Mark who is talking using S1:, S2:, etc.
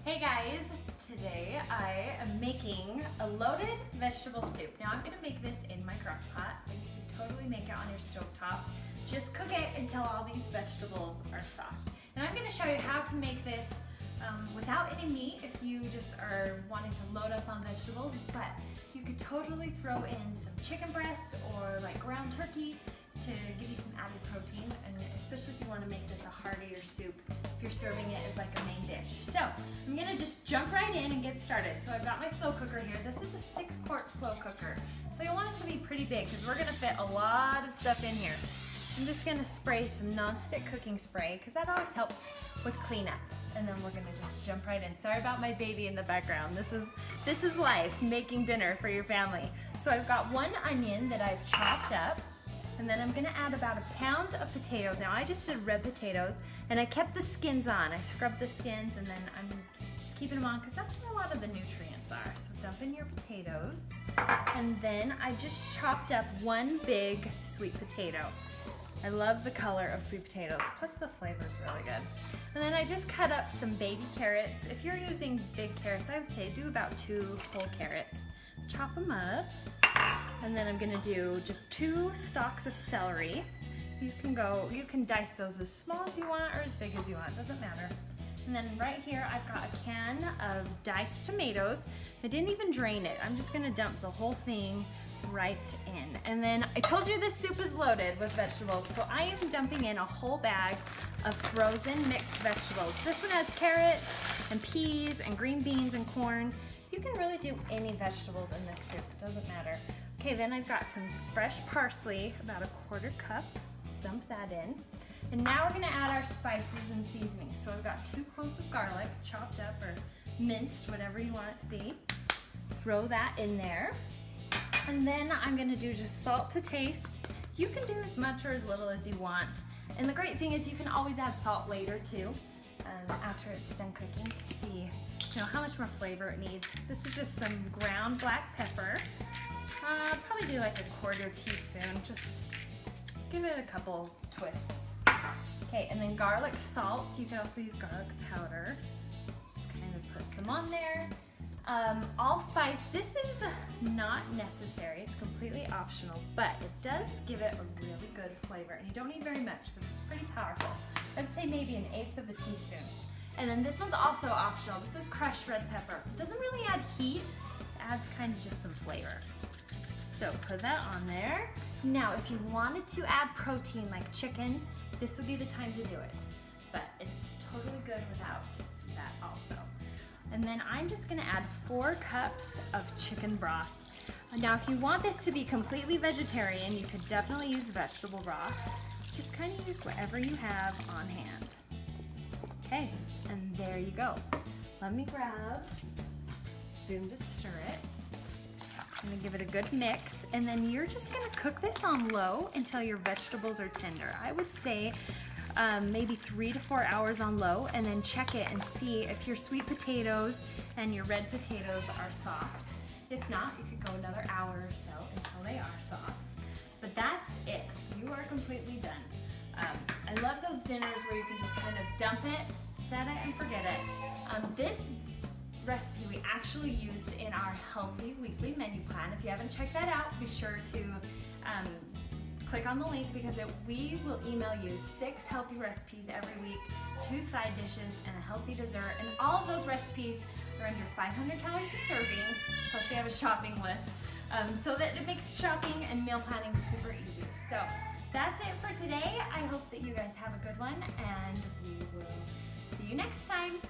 S1: Hey guys, today I am making a loaded vegetable soup. Now I'm gonna make this in my crock pot, but you can totally make it on your stovetop. Just cook it until all these vegetables are soft. And I'm gonna show you how to make this without any meat if you just are wanting to load up on vegetables, but you could totally throw in some chicken breast or like ground turkey to give you some added protein, and especially if you want to make this a heartier soup if you're serving it as like a main dish. So I'm gonna just jump right in and get started. So I've got my slow cooker here. This is a 6-quart slow cooker. So you want it to be pretty big because we're gonna fit a lot of stuff in here. I'm just gonna spray some non-stick cooking spray because that always helps with cleanup. And then we're gonna just jump right in. Sorry about my baby in the background. This is life, making dinner for your family. So I've got 1 onion that I've chopped up. And then I'm gonna add about 1 pound of potatoes. Now I just did red potatoes and I kept the skins on. I scrubbed the skins and then I'm just keeping them on because that's where a lot of the nutrients are. So dump in your potatoes. And then I just chopped up 1 big sweet potato. I love the color of sweet potatoes, plus the flavor is really good. And then I just cut up some baby carrots. If you're using big carrots, I would say do about 2 whole carrots. Chop them up. And then I'm gonna do just 2 stalks of celery. You can dice those as small as you want or as big as you want, doesn't matter. And then right here, I've got a can of diced tomatoes. I didn't even drain it. I'm just gonna dump the whole thing right in. And then I told you this soup is loaded with vegetables, so I am dumping in a whole bag of frozen mixed vegetables. This one has carrots and peas and green beans and corn. You can really do any vegetables in this soup, it doesn't matter. Okay, then I've got some fresh parsley, about 1/4 cup. Dump that in. And now we're gonna add our spices and seasonings. So I've got 2 cloves of garlic, chopped up or minced, whatever you want it to be. Throw that in there. And then I'm gonna do just salt to taste. You can do as much or as little as you want. And the great thing is you can always add salt later too, after it's done cooking, to see how much more flavor it needs. This is just some ground black pepper. Probably do like 1/4 teaspoon, just give it a couple twists. Okay, and then garlic salt. You can also use garlic powder. Just kind of put some on there. Allspice, this is not necessary, it's completely optional, but it does give it a really good flavor, and you don't need very much because it's pretty powerful. I'd say maybe 1/8 of a teaspoon. And then this one's also optional. This is crushed red pepper. It doesn't really add heat, it adds kind of just some flavor. So put that on there. Now, if you wanted to add protein like chicken, this would be the time to do it. But it's totally good without that also. And then I'm just gonna add 4 cups of chicken broth. Now, if you want this to be completely vegetarian, you could definitely use vegetable broth. Just kind of use whatever you have on hand. Okay, and there you go. Let me grab a spoon to stir it. I'm gonna give it a good mix, and then you're just gonna cook this on low until your vegetables are tender. I would say maybe 3 to 4 hours on low, and then check it and see if your sweet potatoes and your red potatoes are soft. If not, you could go another hour or so until they are soft. But that's it, you are completely done. I love those dinners where you can just kind of dump it, set it, and forget it. This recipe we actually used in our healthy weekly menu plan. If you haven't checked that out, be sure to click on the link because we will email you 6 healthy recipes every week, 2 side dishes, and a healthy dessert. And all of those recipes are under 500 calories a serving, plus we have a shopping list, so that it makes shopping and meal planning super easy. So that's it for today. I hope that you guys have a good one, and we will see you next time.